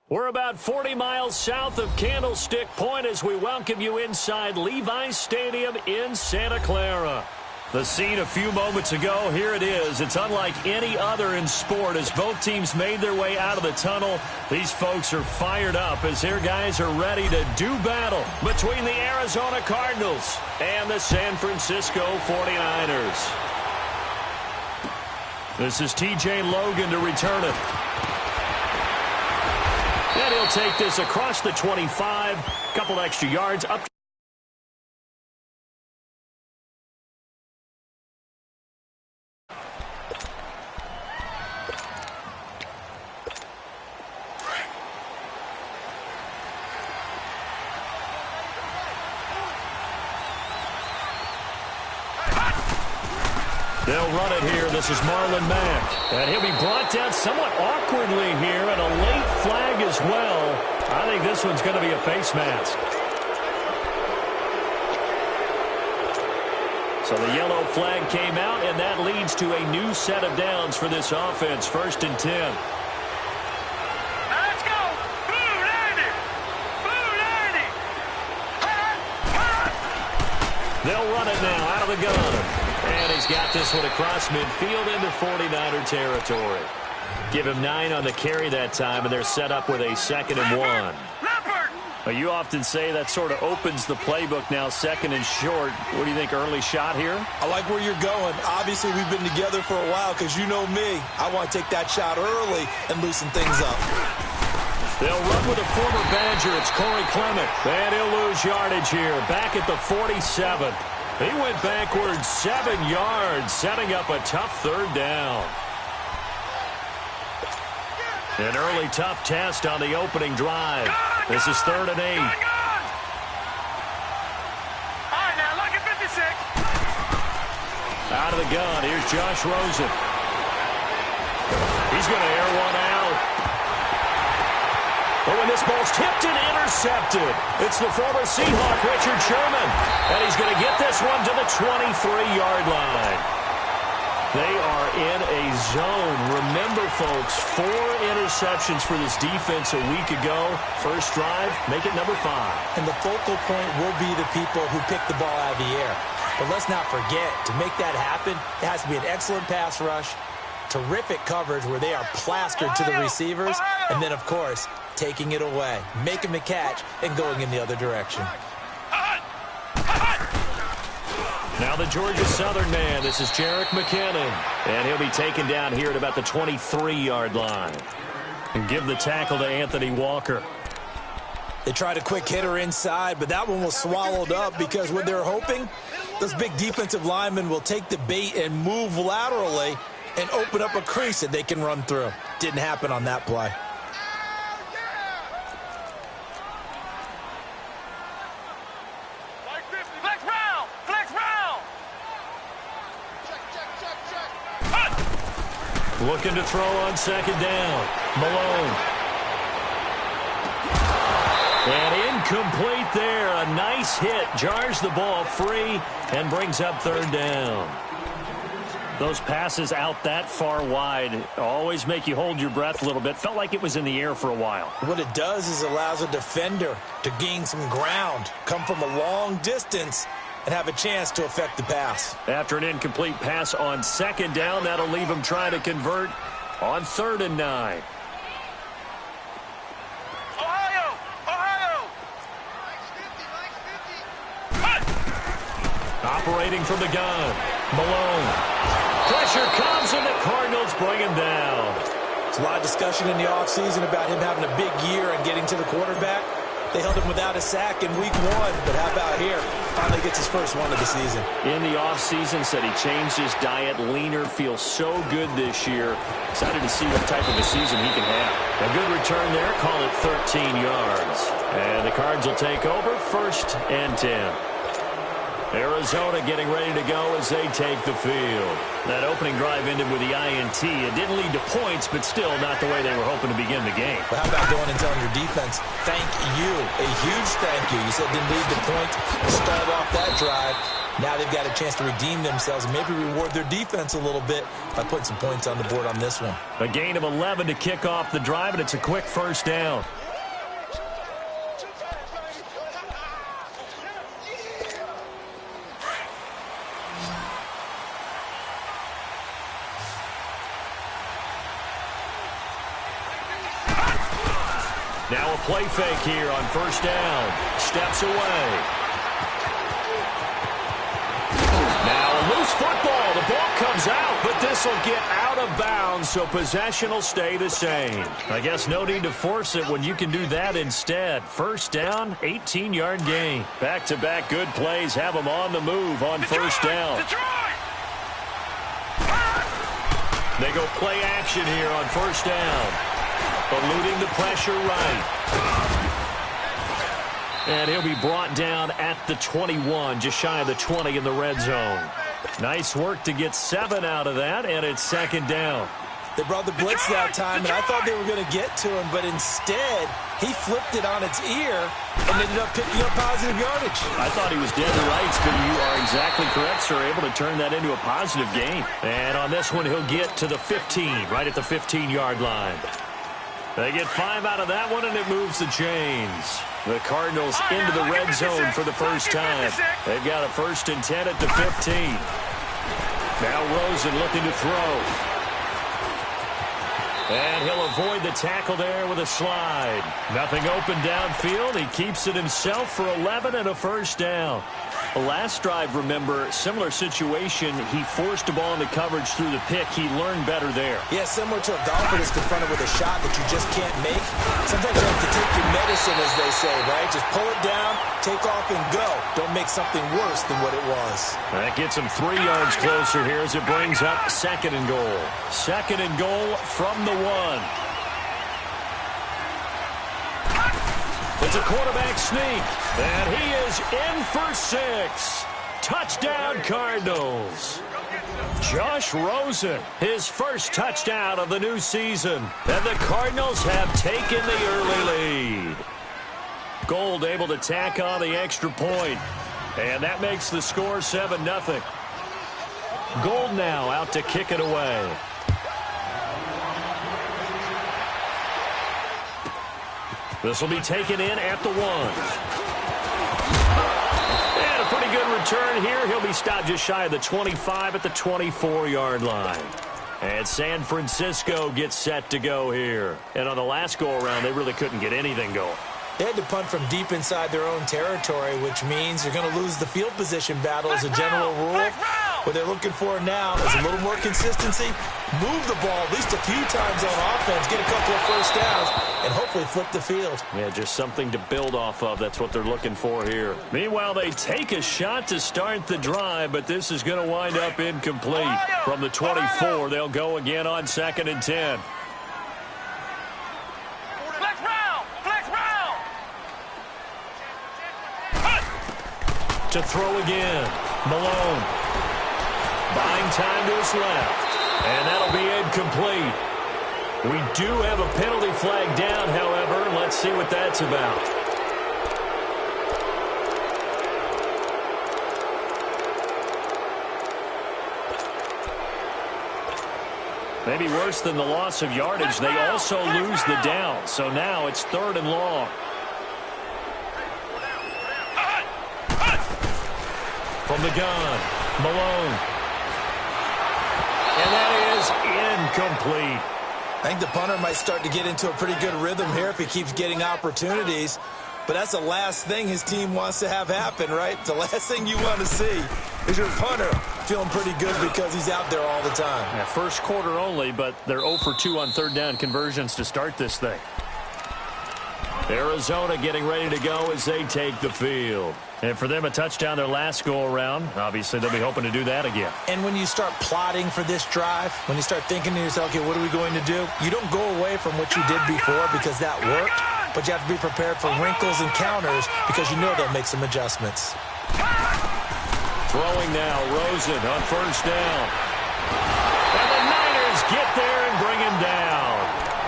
We're about 40 miles south of Candlestick Point as we welcome you inside Levi's Stadium in Santa Clara. The scene a few moments ago, here it is. It's unlike any other in sport as both teams made their way out of the tunnel. These folks are fired up as their guys are ready to do battle between the Arizona Cardinals and the San Francisco 49ers. This is T.J. Logan to return it. And he'll take this across the 25. Couple extra yards up. They'll run it here. This is Marlon Mack. And he'll be brought down somewhat awkwardly here, and a late flag as well. I think this one's going to be a face mask. So the yellow flag came out, and that leads to a new set of downs for this offense. 1st and 10. Let's go! Blue 90! Blue 90! They'll run it now out of the gun. And he's got this one across midfield into 49er territory. Give him 9 on the carry that time, and they're set up with a 2nd and 1. Well, you often say that sort of opens the playbook now, 2nd and short. What do you think, early shot here? I like where you're going. Obviously, we've been together for a while because you know me. I want to take that shot early and loosen things up. They'll run with a former Badger. It's Corey Clement. And he'll lose yardage here. Back at the 47. He went backwards 7 yards, setting up a tough 3rd down. An early tough test on the opening drive. This is 3rd and 8. All right, now look at 56. Out of the gun, here's Josh Rosen. He's going to air one out. But when this ball's tipped and intercepted, it's the former Seahawk, Richard Sherman. And he's going to get this one to the 23-yard line. They are in a zone. Remember, folks, 4 interceptions for this defense a week ago. First drive, make it number 5. And the focal point will be the people who pick the ball out of the air. But let's not forget, to make that happen, it has to be an excellent pass rush, terrific coverage where they are plastered to the receivers, and then, of course, taking it away, making the catch, and going in the other direction. Now the Georgia Southern man. This is Jerick McKinnon. And he'll be taken down here at about the 23-yard line. And give the tackle to Anthony Walker. They tried a quick hitter inside, but that one was swallowed up because what they're hoping, those big defensive linemen will take the bait and move laterally and open up a crease that they can run through. Didn't happen on that play. Looking to throw on 2nd down. Malone. And incomplete there. A nice hit. Jars the ball free and brings up 3rd down. Those passes out that far wide always make you hold your breath a little bit. Felt like it was in the air for a while. What it does is allows a defender to gain some ground, come from a long distance, and have a chance to affect the pass. After an incomplete pass on 2nd down, that'll leave him trying to convert on 3rd and 9. Ohio! Operating from the gun. Malone. Pressure comes, and the Cardinals bring him down. There's a lot of discussion in the offseason about him having a big year and getting to the quarterback. They held him without a sack in week 1, but how about here? Finally gets his first one of the season. In the offseason, said he changed his diet, leaner, feels so good this year. Excited to see what type of a season he can have. A good return there, call it 13 yards. And the Cards will take over, 1st and 10. Arizona getting ready to go as they take the field. That opening drive ended with the INT. It didn't lead to points, but still not the way they were hoping to begin the game. But how about going and telling your defense, thank you, a huge thank you. You said didn't lead to points, start off that drive. Now they've got a chance to redeem themselves and maybe reward their defense a little bit by putting some points on the board on this one. A gain of 11 to kick off the drive, and it's a quick 1st down. Now a play fake here on 1st down. Steps away. Now a loose football. The ball comes out. But this will get out of bounds, so possession will stay the same. I guess no need to force it when you can do that instead. First down, 18-yard gain. Back-to-back good plays have them on the move on first down. They go play action here on first down. Eluding the pressure right. And he'll be brought down at the 21, just shy of the 20 in the red zone. Nice work to get 7 out of that, and it's second down. They brought the blitz that time, and I thought they were going to get to him, but instead, he flipped it on its ear and ended up picking up positive yardage. I thought he was dead to rights, but you are exactly correct, sir. Able to turn that into a positive gain. And on this one, he'll get to the 15, right at the 15-yard line. They get 5 out of that one, and it moves the chains. The Cardinals into the red zone for the first time. They've got a 1st and 10 at the 15. Now Rosen looking to throw. And he'll avoid the tackle there with a slide. Nothing open downfield. He keeps it himself for 11 and a first down. The last drive, remember, similar situation. He forced a ball into coverage through the pick. He learned better there. Yeah, similar to a golfer that's confronted with a shot that you just can't make. Sometimes you have to take your medicine, as they say, right? Just pull it down, take off, and go. Don't make something worse than what it was. That gets him 3 yards closer here as it brings up 2nd and goal. 2nd and goal from the 1. It's a quarterback sneak, and he is in for 6. Touchdown, Cardinals. Josh Rosen, his first touchdown of the new season. And the Cardinals have taken the early lead. Gold able to tack on the extra point. And that makes the score 7-0. Gold now out to kick it away. This will be taken in at the 1. And a pretty good return here. He'll be stopped just shy of the 25 at the 24-yard line. And San Francisco gets set to go here. And on the last go-around, they really couldn't get anything going. They had to punt from deep inside their own territory, which means you're going to lose the field position battle as a general rule. What they're looking for now is a little more consistency, move the ball at least a few times on offense, get a couple of first downs, and hopefully flip the field. Yeah, just something to build off of. That's what they're looking for here. Meanwhile, they take a shot to start the drive, but this is going to wind up incomplete. From the 24, they'll go again on 2nd and 10. To throw again, Malone. Buying time to his left, and that'll be incomplete. We do have a penalty flag down, however. Let's see what that's about. Maybe worse than the loss of yardage, they also lose the down. So now it's 3rd and long. From the gun, Malone. And that is incomplete. I think the punter might start to get into a pretty good rhythm here if he keeps getting opportunities. But that's the last thing his team wants to have happen, right? The last thing you want to see is your punter feeling pretty good because he's out there all the time. Yeah, first quarter only, but they're 0 for 2 on 3rd down conversions to start this thing. Arizona getting ready to go as they take the field. And for them, a touchdown their last go-around. Obviously, they'll be hoping to do that again. And when you start plotting for this drive, when you start thinking to yourself, okay, what are we going to do? You don't go away from what you did before because that worked, but you have to be prepared for wrinkles and counters because you know they'll make some adjustments. Throwing now, Rosen on first down. And the Niners get there and bring him down.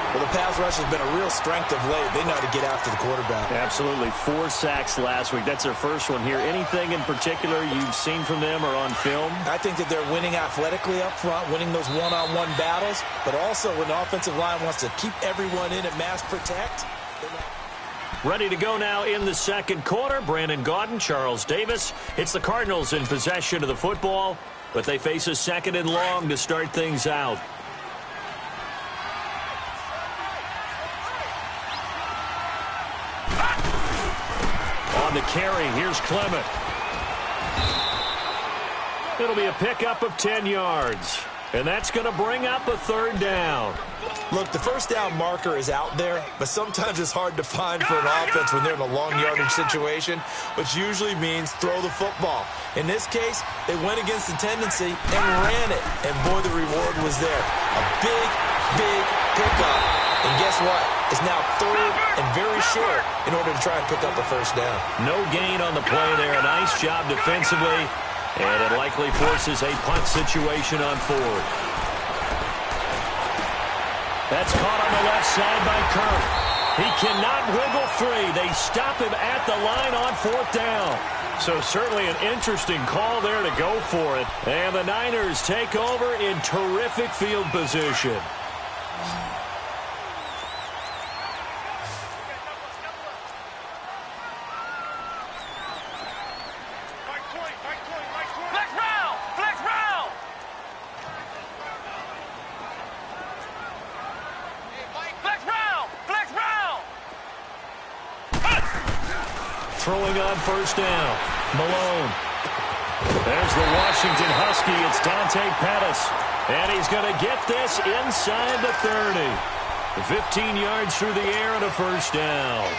Well, the pass rush has been a real strength of late. They know how to get after the quarterback. Absolutely. 4 sacks last week. That's their first one here. Anything in particular you've seen from them or on film? I think that they're winning athletically up front, winning those one-on-one battles, but also when the offensive line wants to keep everyone in and mass protect. Ready to go now in the second quarter. Brandon Gaudin, Charles Davis. It's the Cardinals in possession of the football, but they face a 2nd and long to start things out. On the carry, here's Clement. It'll be a pickup of 10 yards. And that's going to bring up a third down. Look, the first down marker is out there, but sometimes it's hard to find for an offense when they're in a long yardage situation, which usually means throw the football. In this case, they went against the tendency and ran it, and boy, the reward was there. A big, big pickup. And guess what? It's now third and very short in order to try and pick up a first down. No gain on the play there. A nice job defensively, and it likely forces a punt situation on fourth. That's caught on the left side by Kirk. He cannot wiggle free. They stop him at the line on fourth down. So certainly an interesting call there to go for it. And the Niners take over in terrific field position. Throwing on first down. Malone. There's the Washington Husky. It's Dante Pettis. And he's going to get this inside the 30. 15 yards through the air and a first down.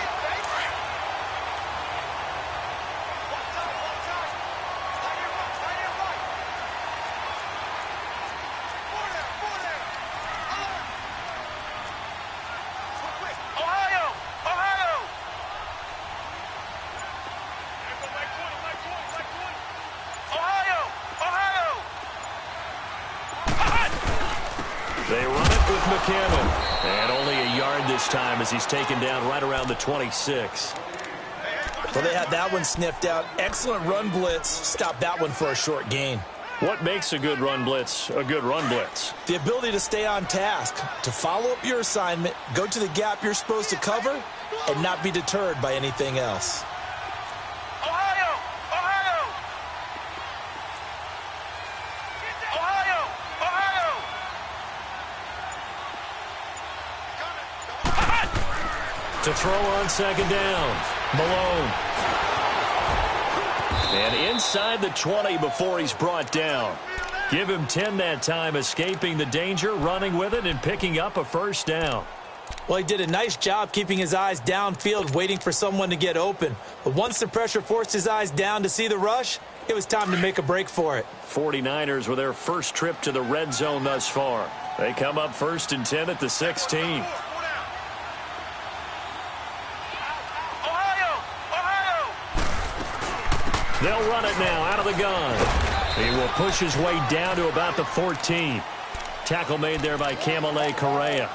They run it with McCammon. And only a yard this time as he's taken down right around the 26. Well, they had that one sniffed out. Excellent run blitz. Stop that one for a short gain. What makes a good run blitz a good run blitz? The ability to stay on task, to follow up your assignment, go to the gap you're supposed to cover, and not be deterred by anything else. To throw on second down. Malone. And inside the 20 before he's brought down. Give him 10 that time, escaping the danger, running with it, and picking up a first down. Well, he did a nice job keeping his eyes downfield, waiting for someone to get open. But once the pressure forced his eyes down to see the rush, it was time to make a break for it. 49ers with their first trip to the red zone thus far. They come up first and 10 at the 16. They'll run it now out of the gun. He will push his way down to about the 14. Tackle made there by Kamale Correa.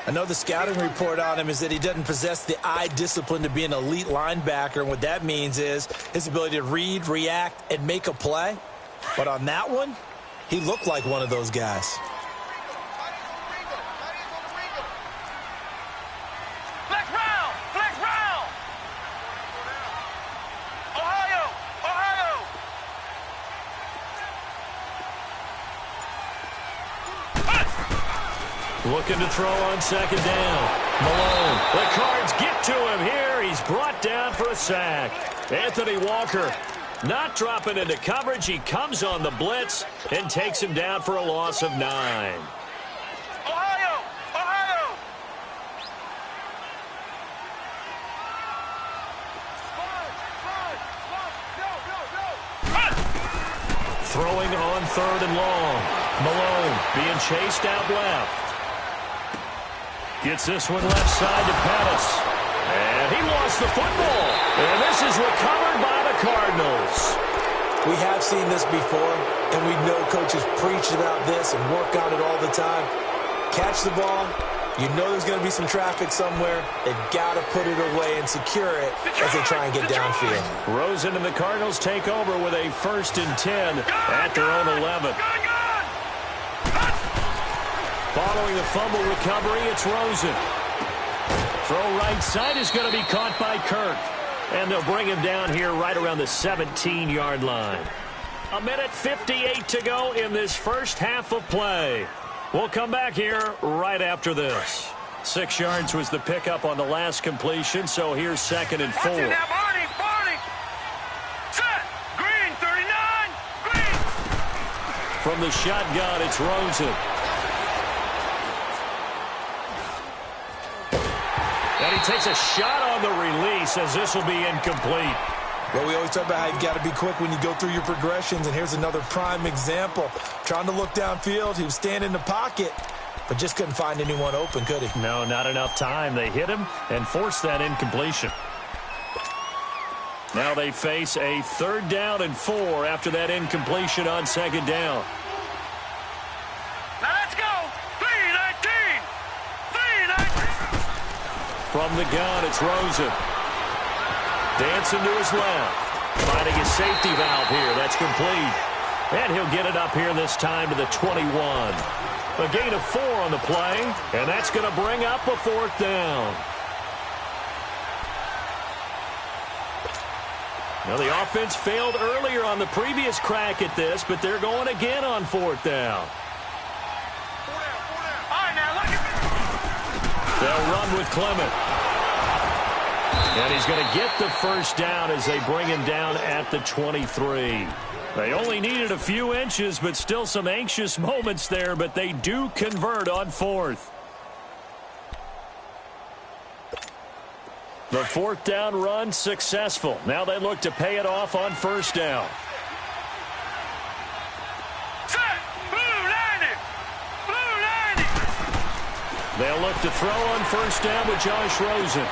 I know the scouting report on him is that he doesn't possess the eye discipline to be an elite linebacker. And what that means is his ability to read, react, and make a play. But on that one, he looked like one of those guys. Looking to throw on second down. Malone. The Cards get to him here. He's brought down for a sack. Anthony Walker not dropping into coverage. He comes on the blitz and takes him down for a loss of 9. Ohio! Ohio! Throwing on third and long. Malone being chased out left. Gets this one left side to Pettis. And he lost the football. And this is recovered by the Cardinals. We have seen this before, and we know coaches preach about this and work on it all the time. Catch the ball. You know there's going to be some traffic somewhere. They've got to put it away and secure it as they try and get downfield. Rosen and the Cardinals take over with a 1st and 10 at their own 11. Following the fumble recovery, it's Rosen. Throw right side is going to be caught by Kirk. And they'll bring him down here right around the 17-yard line. 1:58 to go in this first half of play. We'll come back here right after this. 6 yards was the pickup on the last completion, so here's 2nd and 4. Barney! Set! Green, 39! Green! From the shotgun, it's Rosen. And he takes a shot on the release as this will be incomplete. Well, we always talk about how you've got to be quick when you go through your progressions, and here's another prime example. Trying to look downfield, he was standing in the pocket, but just couldn't find anyone open, could he? No, not enough time. They hit him and forced that incompletion. Now they face a 3rd down and 4 after that incompletion on 2nd down. Now let's go. 3-19. 3-19. From the gun, it's Rosen. Dancing to his left. Finding his safety valve here. That's complete. And he'll get it up here this time to the 21. A gain of 4 on the play. And that's going to bring up a 4th down. Now the offense failed earlier on the previous crack at this, but they're going again on 4th down. All right, now look at They'll run with Clement. And he's going to get the 1st down as they bring him down at the 23. They only needed a few inches, but still some anxious moments there, but they do convert on 4th. The 4th down run successful. Now they look to pay it off on 1st down. set. Blue 90. Blue 90. They'll look to throw on 1st down with Josh Rosen.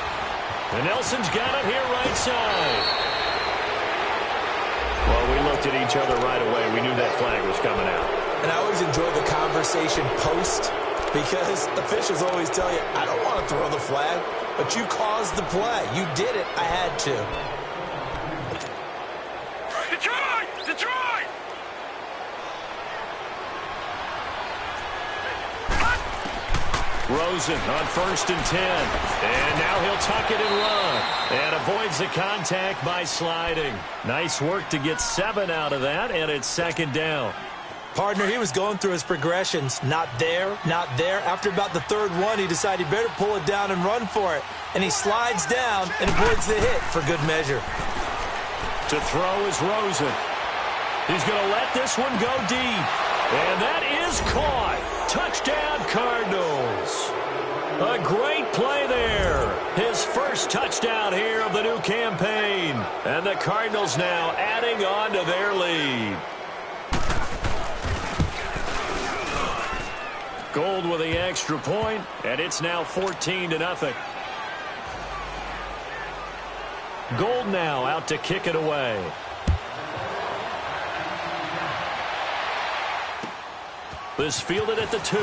And Nelson's got it here right side. Well, we looked at each other right away. We knew that flag was coming out. And I always enjoy the conversation post, because officials always tell you, I don't want to throw the flag, but you caused the play. You did it. I had to. Detroit. Detroit. Rosen on 1st and 10. And now he'll tuck it and run. And avoids the contact by sliding. Nice work to get 7 out of that, and it's 2nd down. Partner, he was going through his progressions. Not there, not there. After about the 3rd one, he decided he better pull it down and run for it. And he slides down and avoids the hit for good measure. To throw is Rosen. He's going to let this one go deep. And that is caught. Touchdown, Cardinals. A great play there. His first touchdown here of the new campaign. And the Cardinals now adding on to their lead. Gold with the extra point, and it's now 14-0. Gold now out to kick it away. This fielded at the 2.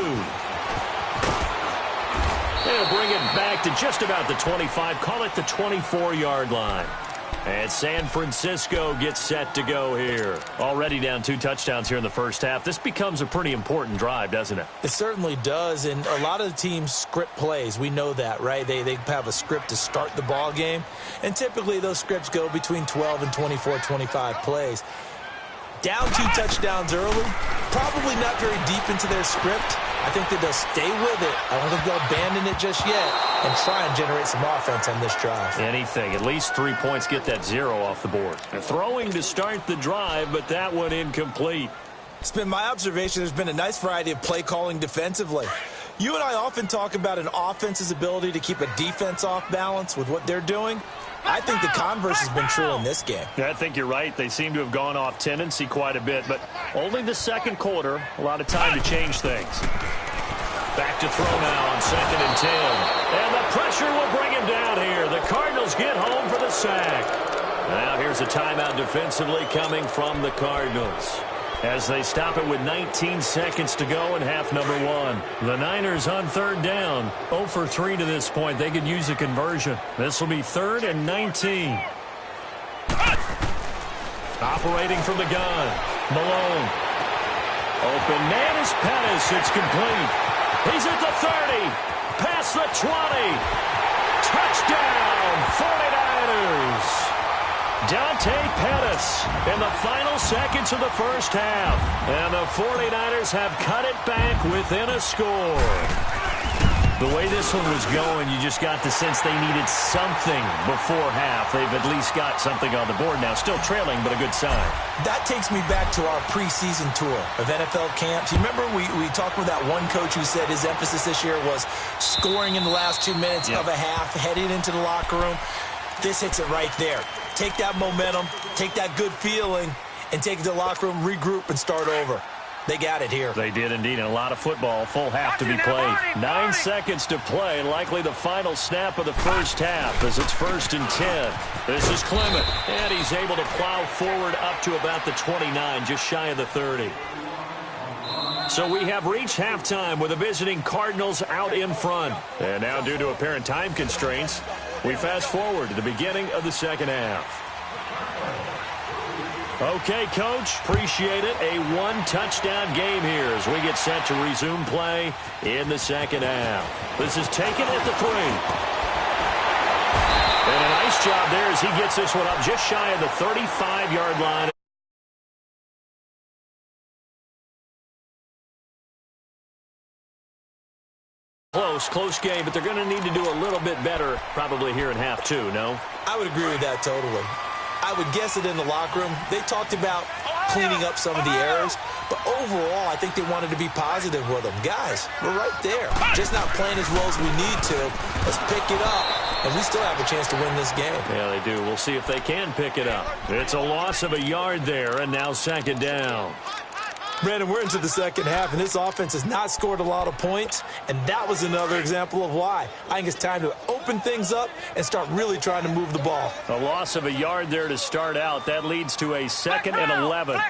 They'll bring it back to just about the 25. Call it the 24-yard line. And San Francisco gets set to go here. Already down 2 touchdowns here in the first half. This becomes a pretty important drive, doesn't it? It certainly does, and a lot of the teams script plays. We know that, right? They have a script to start the ball game, and typically those scripts go between 12 and 24, 25 plays. Down 2 touchdowns early, probably not very deep into their script. I think that they'll stay with it. I don't think they'll abandon it just yet and try and generate some offense on this drive. Anything. At least 3 points, get that 0 off the board. They're throwing to start the drive, but that one incomplete. It's been my observation there's been a nice variety of play calling defensively. You and I often talk about an offense's ability to keep a defense off balance with what they're doing. I think the converse has been true in this game. Yeah, I think you're right. They seem to have gone off tendency quite a bit, but only the 2nd quarter, a lot of time to change things. Back to throw now on 2nd and 10. And the pressure will bring him down here. The Cardinals get home for the sack. Now here's a timeout defensively coming from the Cardinals, as they stop it with 19 seconds to go in half number 1. The Niners on 3rd down. 0 for 3 to this point. They could use a conversion. This will be 3rd and 19. Operating from the gun. Malone. Open man is Pettis. It's complete. He's at the 30. Past the 20. Touchdown, 49ers. Dante Pettis in the final seconds of the first half. And the 49ers have cut it back within a score. The way this one was going, you just got the sense they needed something before half. They've at least got something on the board now. Still trailing, but a good sign. That takes me back to our preseason tour of NFL camps. You remember we talked with that one coach who said his emphasis this year was scoring in the last 2 minutes of a half, heading into the locker room. This hits it right there. Take that momentum, take that good feeling, and take it to the locker room, regroup, and start over. They got it here. They did indeed, and a lot of football. Full half to be played. 9 seconds to play, likely the final snap of the first half as it's 1st and 10. This is Clement, and he's able to plow forward up to about the 29, just shy of the 30. So we have reached halftime with the visiting Cardinals out in front. And now, due to apparent time constraints, we fast forward to the beginning of the second half. Okay, Coach, appreciate it. A one-touchdown game here as we get set to resume play in the second half. This is taken at the 3. And a nice job there as he gets this one up just shy of the 35-yard line. Close game, but they're going to need to do a little bit better probably here in half 2, no? I would agree with that totally. I would guess it in the locker room. They talked about cleaning up some of the errors, but overall, I think they wanted to be positive with them. Guys, we're right there. Just not playing as well as we need to. Let's pick it up, and we still have a chance to win this game. Yeah, they do. We'll see if they can pick it up. It's a loss of a yard there, and now second down. Brandon, we're into the second half, and this offense has not scored a lot of points, and that was another example of why. I think it's time to open things up and start really trying to move the ball. A loss of a yard there to start out. That leads to a 2nd and 11.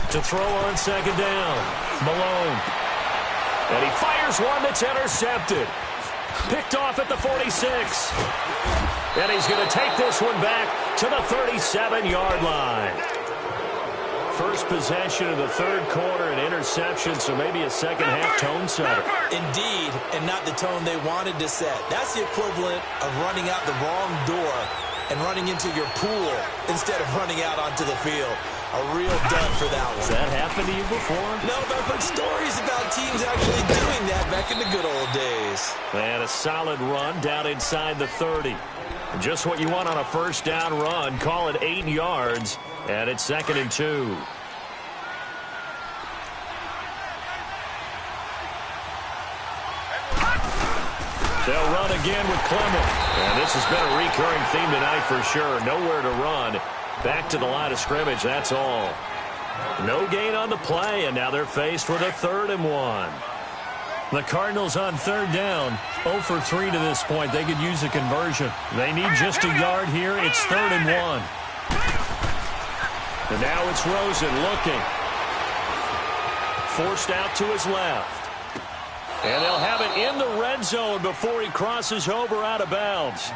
To throw on second down, Malone. And he fires one that's intercepted. Picked off at the 46. And he's going to take this one back to the 37-yard line. First possession of the third quarter, an interception, so maybe a second-half tone setter. Indeed, and not the tone they wanted to set. That's the equivalent of running out the wrong door and running into your pool instead of running out onto the field. A real dud for that one. Has that happened to you before? No, but I've heard stories about teams actually doing that back in the good old days. And a solid run down inside the 30. Just what you want on a first down run. Call it 8 yards, and it's 2nd and 2. They'll run again with Clement. And this has been a recurring theme tonight for sure. Nowhere to run. Back to the line of scrimmage, that's all. No gain on the play, and now they're faced with a 3rd and 1. The Cardinals on 3rd down, 0 for 3 to this point. They could use a conversion. They need just a yard here. It's 3rd and 1. And now it's Rosen looking. Forced out to his left. And they'll have it in the red zone before he crosses over out of bounds.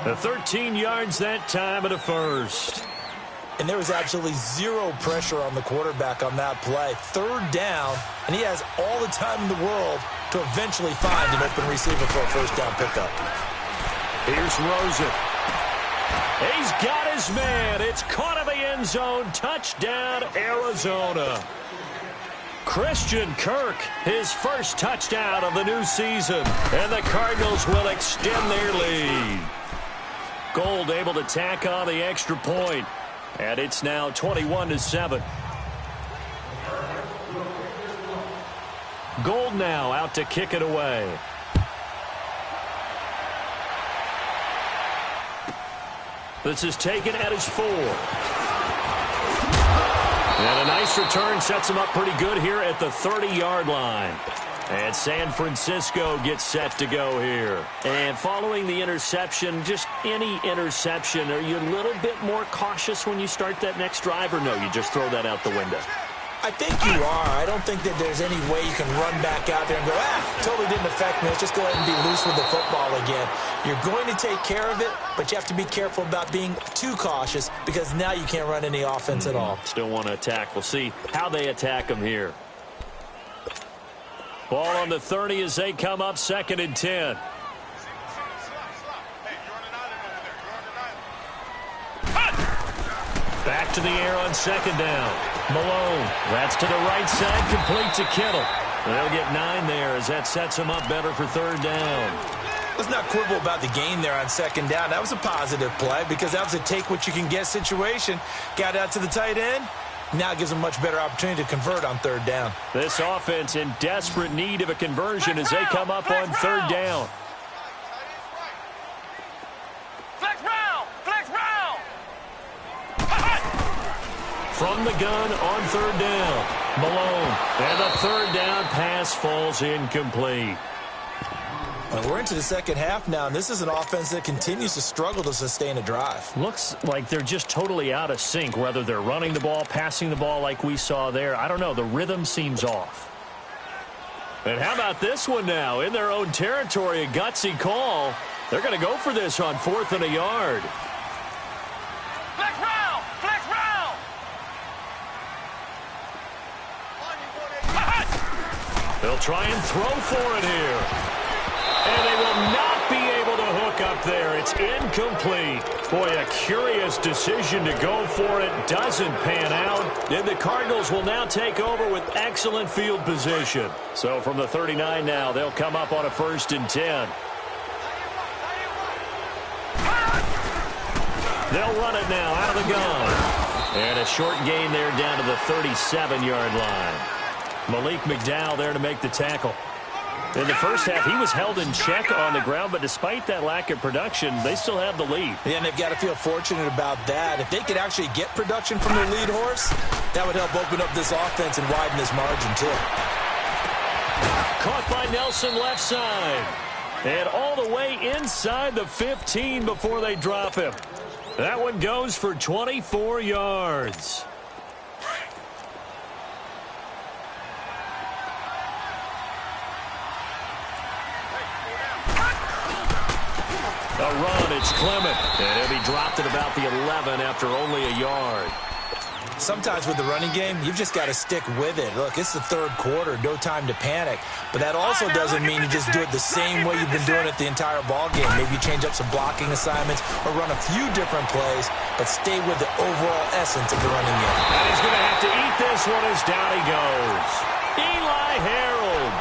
The 13 yards that time at a first. And there was absolutely zero pressure on the quarterback on that play. 3rd down, and he has all the time in the world to eventually find an open receiver for a first down pickup. Here's Rosen. He's got his man. It's caught in the end zone. Touchdown, Arizona. Christian Kirk, his first touchdown of the new season. And the Cardinals will extend their lead. Gold able to tack on the extra point. And it's now 21-7. Gold now out to kick it away. This is taken at his 4. And a nice return sets him up pretty good here at the 30-yard line. And San Francisco gets set to go here. And following the interception, just any interception, are you a little bit more cautious when you start that next drive, or no, you just throw that out the window? I think you are. I don't think that there's any way you can run back out there and go, totally didn't affect me. Let's just go ahead and be loose with the football again. You're going to take care of it, but you have to be careful about being too cautious because now you can't run any offense at all. Still want to attack. We'll see how they attack them here. Ball on the 30 as they come up 2nd and 10. to the air on second down. Malone, that's to the right side, complete to Kittle. They'll get 9 there as that sets them up better for third down. Let's not quibble about the gain there on second down. That was a positive play because that was a take-what-you-can-get situation. Got out to the tight end. Now gives them a much better opportunity to convert on third down. This offense in desperate need of a conversion as they come up on third down. Flex round! Flex round! From the gun on third down, Malone. And the third down pass falls incomplete. Well, we're into the second half now, and this is an offense that continues to struggle to sustain a drive. Looks like they're just totally out of sync, whether they're running the ball, passing the ball like we saw there. I don't know. The rhythm seems off. And how about this one now? In their own territory, a gutsy call. They're going to go for this on 4th and a yard. Flex round! Flex round! They'll try and throw for it here. And they will not be able to hook up there. It's incomplete. Boy, a curious decision to go for it. Doesn't pan out. And the Cardinals will now take over with excellent field position. So from the 39 now, they'll come up on a 1st and 10. They'll run it now out of the gun. And a short gain there down to the 37-yard line. Malik McDowell there to make the tackle. In the first half, he was held in check on the ground, but despite that lack of production, they still have the lead. Yeah, and they've got to feel fortunate about that. If they could actually get production from their lead horse, that would help open up this offense and widen this margin, too. Caught by Nelson left side. And all the way inside the 15 before they drop him. That one goes for 24 yards. A run, it's Clement. And he'll be dropped at about the 11 after only a yard. Sometimes with the running game, you've just got to stick with it. Look, it's the third quarter, no time to panic. But that also doesn't mean you just do it the same way you've been doing it the entire ball game. Maybe you change up some blocking assignments or run a few different plays, but stay with the overall essence of the running game. And he's going to have to eat this one as down he goes. Eli Harold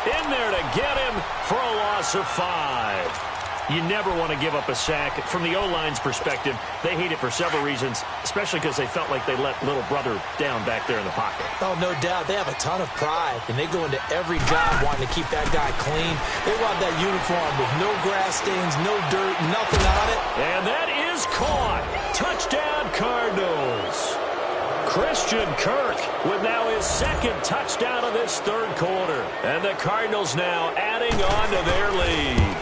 in there to get him for a loss of 5. You never want to give up a sack. From the O-line's perspective, they hate it for several reasons, especially because they felt like they let little brother down back there in the pocket. Oh, no doubt. They have a ton of pride, and they go into every job wanting to keep that guy clean. They want that uniform with no grass stains, no dirt, nothing on it. And that is caught. Touchdown, Cardinals. Christian Kirk with now his 2nd touchdown of this third quarter. And the Cardinals now adding on to their lead.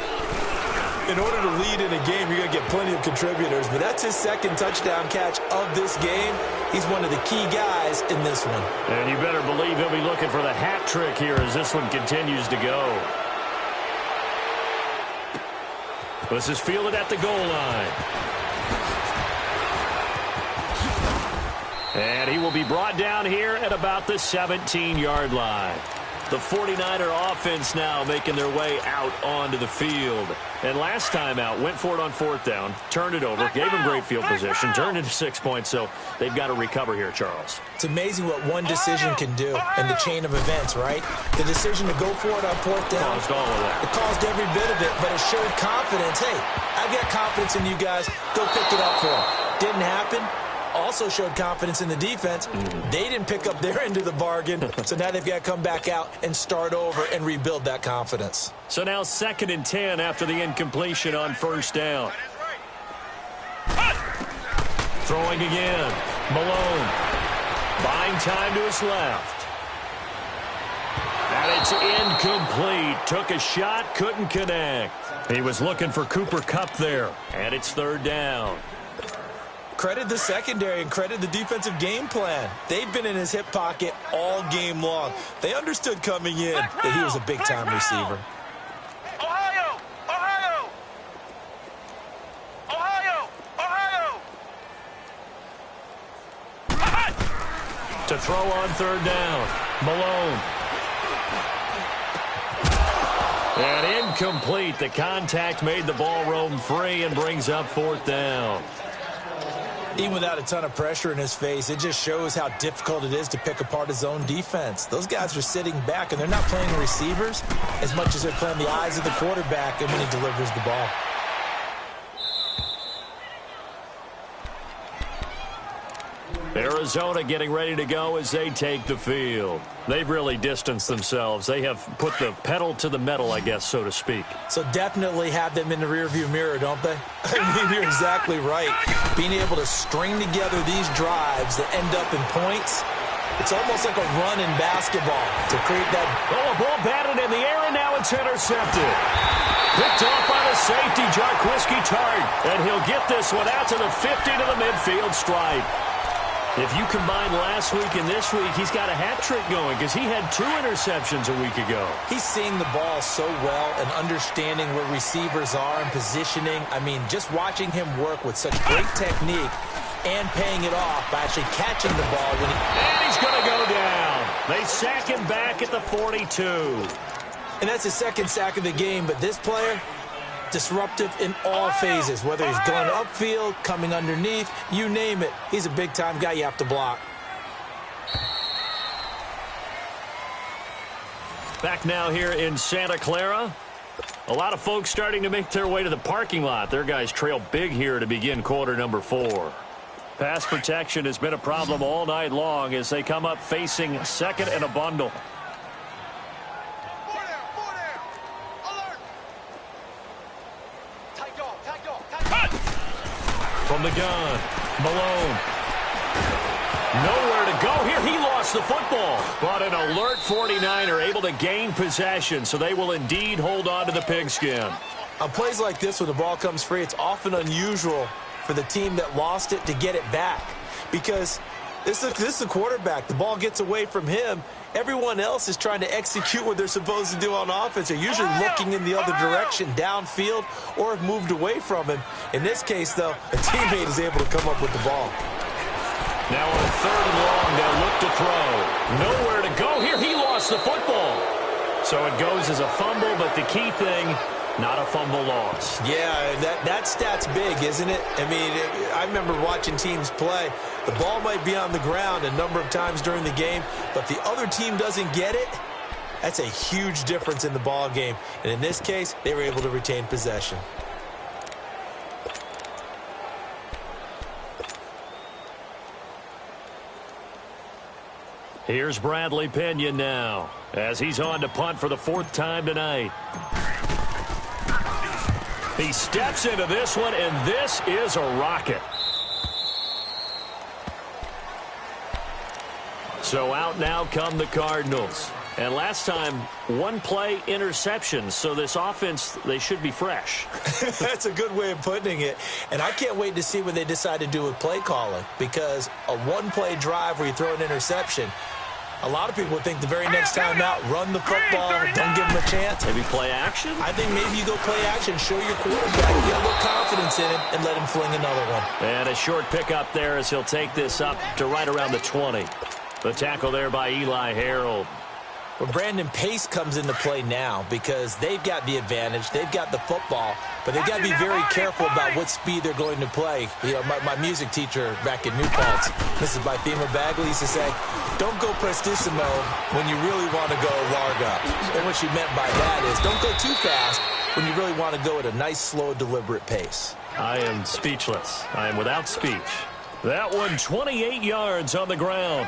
In order to lead in a game, you're going to get plenty of contributors, but that's his 2nd touchdown catch of this game. He's one of the key guys in this one. And you better believe he'll be looking for the hat trick here as this one continues to go. This is fielded at the goal line. And he will be brought down here at about the 17-yard line. The 49er offense now making their way out onto the field. And last time out, went for it on 4th down, turned it over, gave them great field position, turned into 6 points, so they've got to recover here, Charles. It's amazing what one decision can do in the chain of events, right? The decision to go for it on 4th down. Caused all of that. It caused every bit of it, but it showed confidence. Hey, I've got confidence in you guys. Go pick it up for them. Didn't happen. Also showed confidence in the defense. They didn't pick up their end of the bargain, so now they've got to come back out and start over and rebuild that confidence. So now 2nd and 10 after the incompletion on 1st down. Throwing again. Malone. Buying time to his left. And it's incomplete. Took a shot, couldn't connect. He was looking for Cooper Kupp there. And it's 3rd down. Credit the secondary and credit the defensive game plan. They've been in his hip pocket all game long. They understood coming in that he was a big-time receiver. Ohio! Ohio! Ohio! Ohio! To throw on 3rd down. Malone. And incomplete. The contact made the ball roam free and brings up 4th down. Even without a ton of pressure in his face, it just shows how difficult it is to pick apart his own defense. Those guys are sitting back, and they're not playing receivers as much as they're playing the eyes of the quarterback and when he delivers the ball. Arizona getting ready to go as they take the field. They've really distanced themselves. They have put the pedal to the metal, I guess, so to speak. So definitely have them in the rearview mirror, don't they? I mean, you're exactly right. Being able to string together these drives that end up in points, it's almost like a run in basketball to create that. Oh, a ball batted in the air, and now it's intercepted. Picked off by the safety, Jarquiski Tart. And he'll get this one out to the 50 to the midfield stripe. If you combine last week and this week, he's got a hat trick going because he had 2 interceptions a week ago. He's seeing the ball so well and understanding where receivers are and positioning. I mean, just watching him work with such great technique and paying it off by actually catching the ball when he... And he's going to go down. They sack him back at the 42. And that's his second sack of the game, but this player... disruptive in all phases, whether he's going upfield, coming underneath, you name it. He's a big-time guy you have to block. Back now here in Santa Clara. A lot of folks starting to make their way to the parking lot. Their guys trail big here to begin quarter number 4. Pass protection has been a problem all night long as they come up facing second and a bundle. From the gun, Malone. Nowhere to go here. He lost the football. But an alert 49er able to gain possession, so they will indeed hold on to the pigskin. On plays like this when the ball comes free, it's often unusual for the team that lost it to get it back. Because this is the quarterback. The ball gets away from him. Everyone else is trying to execute what they're supposed to do on offense. They're usually looking in the other direction, downfield, or have moved away from him. In this case, though, a teammate is able to come up with the ball. Now on 3rd and long, they'll look to throw. Nowhere to go here. He lost the football. So it goes as a fumble, but the key thing, not a fumble loss. Yeah, that stat's big, isn't it? I mean, I remember watching teams play. The ball might be on the ground a number of times during the game, but the other team doesn't get it. That's a huge difference in the ball game. And in this case, they were able to retain possession. Here's Bradley Pena now as he's on to punt for the 4th time tonight. He steps into this one, and this is a rocket. So out now come the Cardinals. And last time, 1 play interception. So this offense, they should be fresh. That's a good way of putting it. And I can't wait to see what they decide to do with play calling. Because a 1-play drive where you throw an interception, a lot of people would think the very next time out, run the football, don't give them a chance. Maybe play action? I think maybe you go play action, show your quarterback, get a little confidence in him, and let him fling another one. And a short pickup there as he'll take this up to right around the 20. The tackle there by Eli Harold. Well, Brandon, pace comes into play now because they've got the advantage. They've got the football, but they've got to be very careful about what speed they're going to play. You know, my music teacher back in New Paltz, Mrs. Bythema Bagley, used to say, don't go prestissimo when you really want to go larga. And what she meant by that is don't go too fast when you really want to go at a nice, slow, deliberate pace. I am speechless. I am without speech. That one 28 yards on the ground.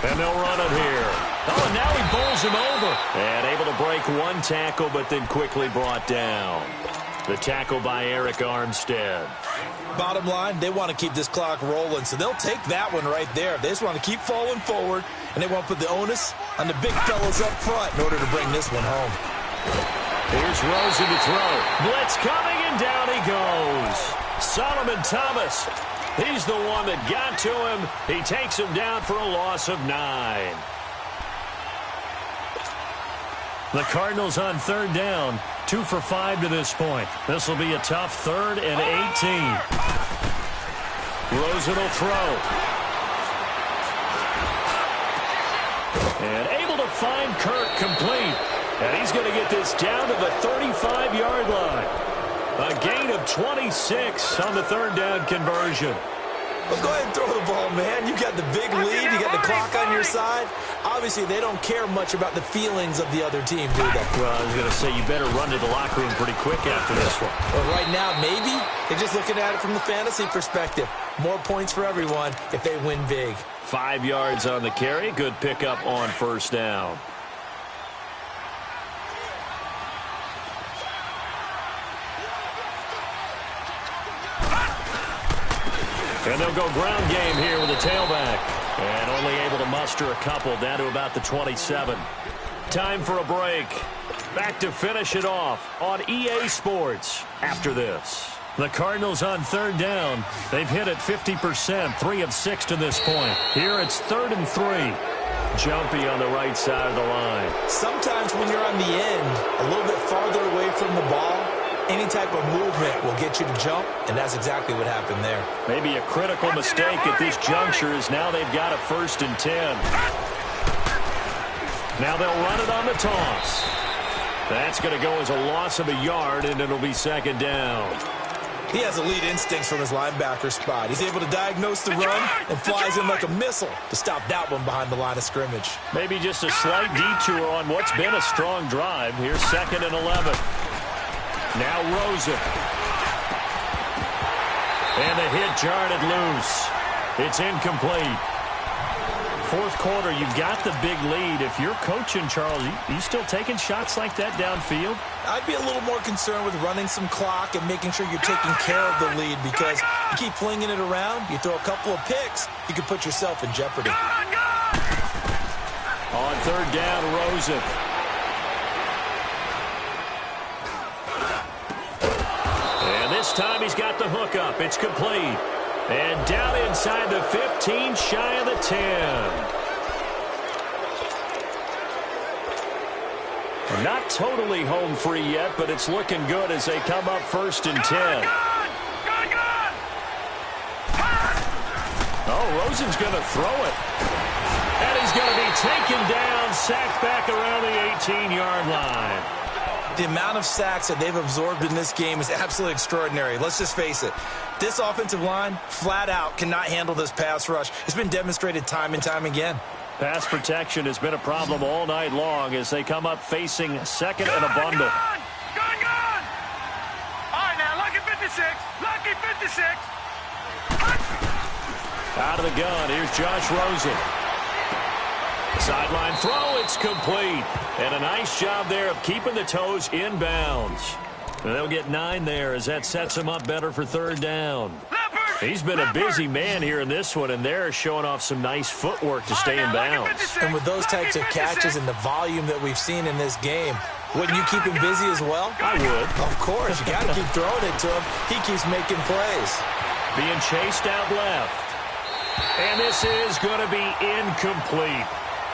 And they'll run it here. Oh, and now he bowls him over. And able to break 1 tackle, but then quickly brought down. The tackle by Eric Armstead. Bottom line, they want to keep this clock rolling, so they'll take that one right there. They just want to keep falling forward, and they want to put the onus on the big fellas up front in order to bring this one home. Here's Rosen to throw. Blitz coming, and down he goes. Solomon Thomas. He's the one that got to him. He takes him down for a loss of 9. The Cardinals on 3rd down. 2 for 5 to this point. This will be a tough 3rd and 18. Rosen will throw. And able to find Kirk complete. And he's going to get this down to the 35-yard line. A gain of 26 on the third down conversion. Well, go ahead and throw the ball, man. You got the big lead. You got the clock on your side. Obviously, they don't care much about the feelings of the other team, do they? Well, I was going to say, you better run to the locker room pretty quick after this one. Well, right now, maybe. They're just looking at it from the fantasy perspective. More points for everyone if they win big. 5 yards on the carry. Good pickup on first down. And they'll go ground game here with a tailback. And only able to muster a couple down to about the 27. Time for a break. Back to finish it off on EA Sports after this. The Cardinals on third down. They've hit it 50%, 3 of 6 to this point. Here it's 3rd and 3. Jumpy on the right side of the line. Sometimes when you're on the end, a little bit farther away from the ball, any type of movement will get you to jump, and that's exactly what happened there. Maybe a critical mistake at this juncture is now they've got a 1st and 10. Now they'll run it on the toss. That's going to go as a loss of a yard, and it'll be 2nd down. He has elite instincts from his linebacker spot. He's able to diagnose the run and flies in like a missile to stop that one behind the line of scrimmage. Maybe just a slight detour on what's been a strong drive. Here's 2nd and 11. Now Rosen. And the hit jarred it loose. It's incomplete. 4th quarter, you've got the big lead. If you're coaching, Charles, you still taking shots like that downfield? I'd be a little more concerned with running some clock and making sure you're taking care of the lead, because you keep flinging it around, you throw a couple of picks, you could put yourself in jeopardy. On 3rd down, Rosen. And this time he's got the hook up. It's complete. And down inside the 15, shy of the 10. Not totally home free yet, but it's looking good as they come up 1st and 10. Oh, Rosen's going to throw it. And he's going to be taken down, sacked back around the 18-yard line. The amount of sacks that they've absorbed in this game is absolutely extraordinary. Let's just face it. This offensive line, flat out, cannot handle this pass rush. It's been demonstrated time and time again. Pass protection has been a problem all night long as they come up facing 2nd and a bundle. Gun! All right, now, lucky 56. Lucky 56. Out of the gun, here's Josh Rosen. Sideline throw, it's complete. And a nice job there of keeping the toes inbounds. And they'll get 9 there as that sets him up better for 3rd down. He's been a busy man here in this one, and they're showing off some nice footwork to stay in bounds. And with those types of catches and the volume that we've seen in this game, wouldn't you keep him busy as well? I would. Of course. You got to keep throwing it to him. He keeps making plays. Being chased out left. And this is going to be incomplete.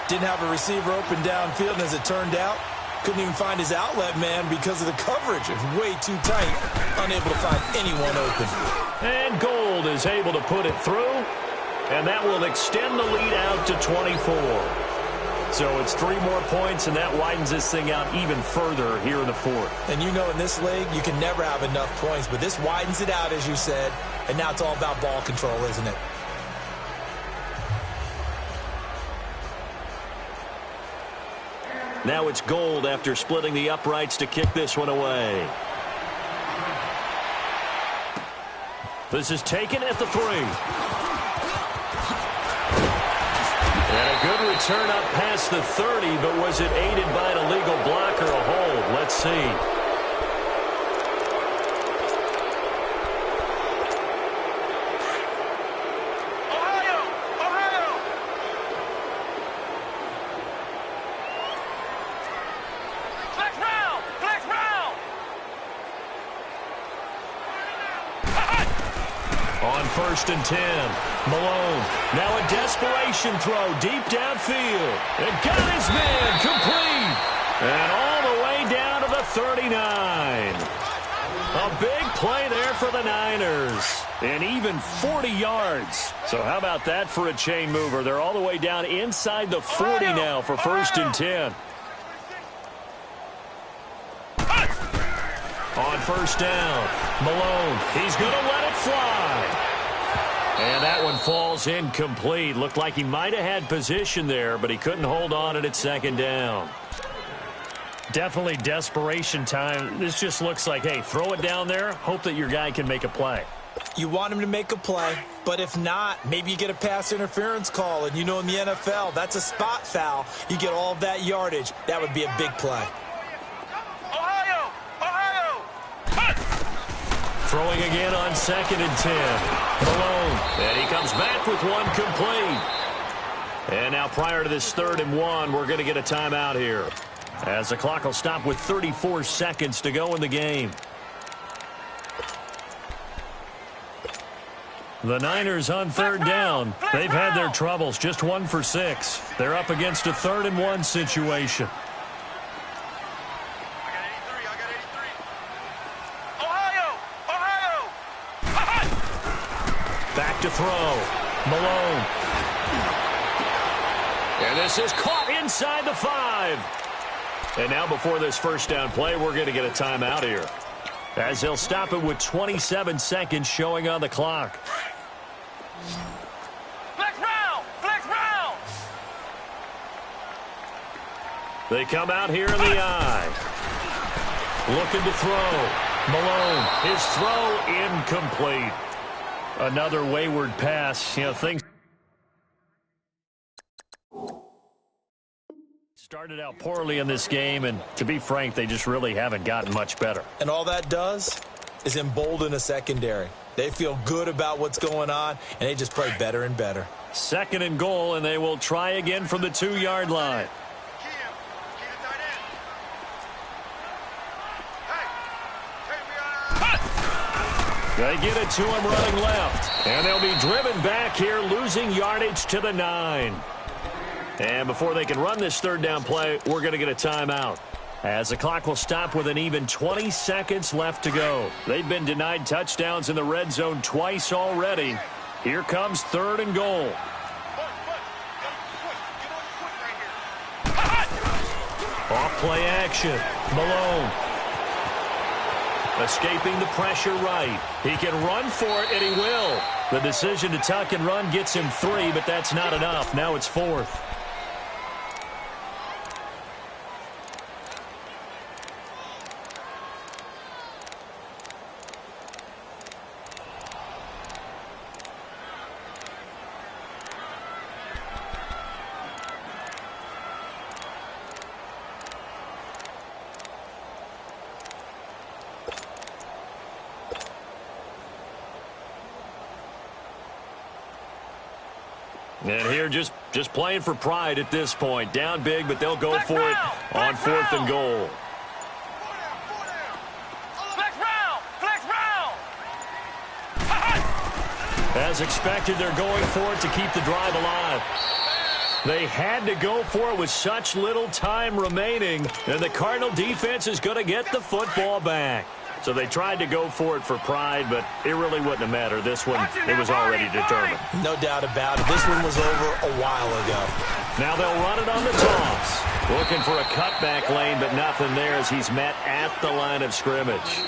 Didn't have a receiver open downfield, and as it turned out, couldn't even find his outlet man because of the coverage. It's way too tight, unable to find anyone open. And Gold is able to put it through, and that will extend the lead out to 24. So it's 3 more points, and that widens this thing out even further here in the 4th. And you know in this league, you can never have enough points, but this widens it out, as you said, and now it's all about ball control, isn't it? Now it's Gold after splitting the uprights to kick this one away. This is taken at the 3. And a good return up past the 30, but was it aided by an illegal block or a hold? Let's see. On 1st and 10, Malone. Now a desperation throw deep downfield. And got his man complete. And all the way down to the 39. A big play there for the Niners. And even 40 yards. So how about that for a chain mover? They're all the way down inside the 40 now for 1st and 10. on first down. Malone, he's going to let it fly. And that one falls incomplete. Looked like he might have had position there, but he couldn't hold on at second down. Definitely desperation time. This just looks like, hey, throw it down there, hope that your guy can make a play. You want him to make a play, but if not, maybe you get a pass interference call, and you know in the NFL, that's a spot foul. You get all of that yardage. That would be a big play. Ohio! Throwing again on 2nd and 10. Malone, and he comes back with one complete. And now prior to this 3rd and 1, we're going to get a timeout here, as the clock will stop with 34 seconds to go in the game. The Niners on 3rd down. They've had their troubles, just 1 for 6. They're up against a 3rd and 1 situation. Back to throw. Malone. And this is caught inside the 5. And now before this first down play, we're going to get a timeout here, as they'll stop it with 27 seconds showing on the clock. Flex round! Flex round! They come out here in the eye. Looking to throw. Malone, his throw incomplete. Another wayward pass. You know, things started out poorly in this game, and to be frank, they just really haven't gotten much better. And all that does is embolden a secondary. They feel good about what's going on, and they just play better and better. 2nd and goal, and they will try again from the 2-yard line. They get it to him running left, and they'll be driven back here, losing yardage to the 9. And before they can run this 3rd down play, we're going to get a timeout, as the clock will stop with an even 20 seconds left to go. They've been denied touchdowns in the red zone twice already. Here comes 3rd and goal. Off play action. Malone. Escaping the pressure right. He can run for it, and he will. The decision to tuck and run gets him 3, but that's not enough. Now it's 4th. And here just playing for pride at this point. Down big, but they'll go for it on 4th and goal. Flex round! Flex round! As expected, they're going for it to keep the drive alive. They had to go for it with such little time remaining, and the Cardinal defense is going to get the football back. So they tried to go for it for pride, but it really wouldn't have mattered. This one, it was already determined. No doubt about it. This one was over a while ago. Now they'll run it on the toss. Looking for a cutback lane, but nothing there as he's met at the line of scrimmage.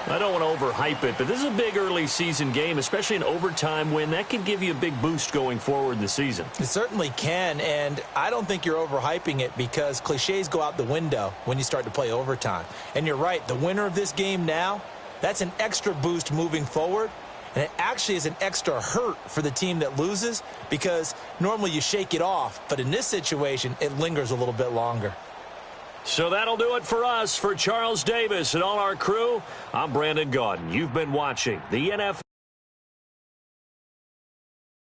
I don't want to overhype it, but this is a big early season game, especially an overtime win. That can give you a big boost going forward in the season. It certainly can, and I don't think you're overhyping it because cliches go out the window when you start to play overtime. And you're right, the winner of this game now, that's an extra boost moving forward, and it actually is an extra hurt for the team that loses because normally you shake it off, but in this situation, it lingers a little bit longer. So that'll do it for us. For Charles Davis and all our crew, I'm Brandon Gaudin. You've been watching the NFL.